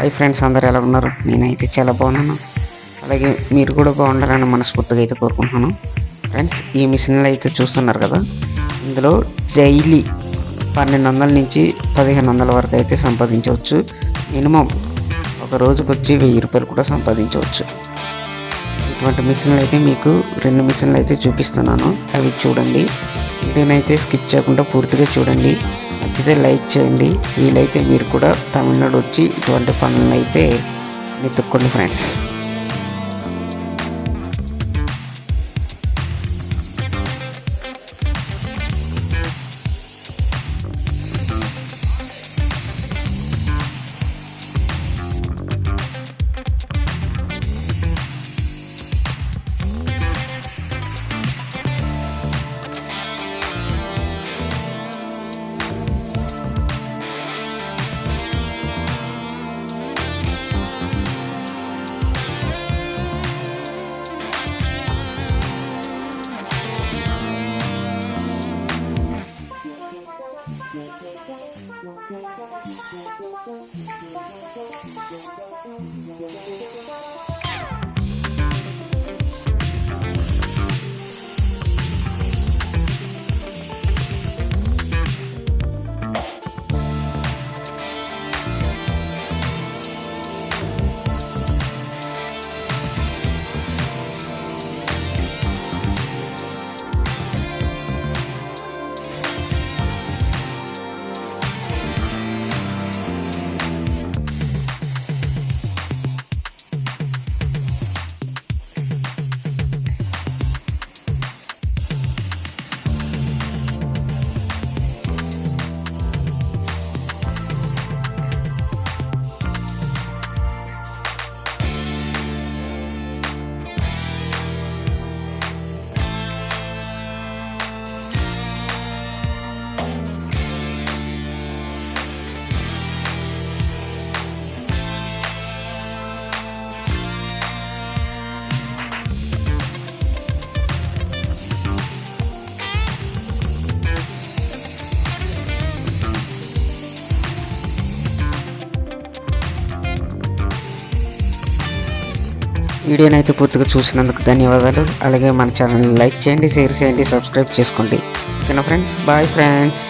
Hi friends, అందరు ఎలా ఉన్నారు? నేనైతే చాలా బాగున్నాను. అలాగే మీరు కూడా బాగుండాలని మనస్ఫూర్తిగా అయితే కోరుకుంటున్నాను. ఫ్రెండ్స్, ఈ మిషన్లు అయితే చూస్తున్నారు కదా, ఇందులో డైలీ 1200 నుంచి 1500 వరకు అయితే సంపాదించవచ్చు. మినిమం ఒక రోజుకి వచ్చి 1000 రూపాయలు కూడా సంపాదించవచ్చు. ఇటువంటి మిషన్లు అయితే మీకు 2 మిషన్లు అయితే చూపిస్తున్నాను, అవి చూడండి. వీడియోని అయితే స్కిప్ చేయకుండా పూర్తిగా చూడండి. నచ్చితే లైక్ చేయండి. వీలైతే మీరు కూడా తమిళనాడు వచ్చి ఇటువంటి పనులను అయితే వెతుక్కోండి ఫ్రెండ్స్. వీడియోని అయితే పూర్తిగా చూసినందుకు ధన్యవాదాలు. అలాగే మన ఛానల్ని లైక్ చేయండి, షేర్ చేయండి, సబ్స్క్రైబ్ చేసుకోండి. ఓకేనా ఫ్రెండ్స్? Bye friends.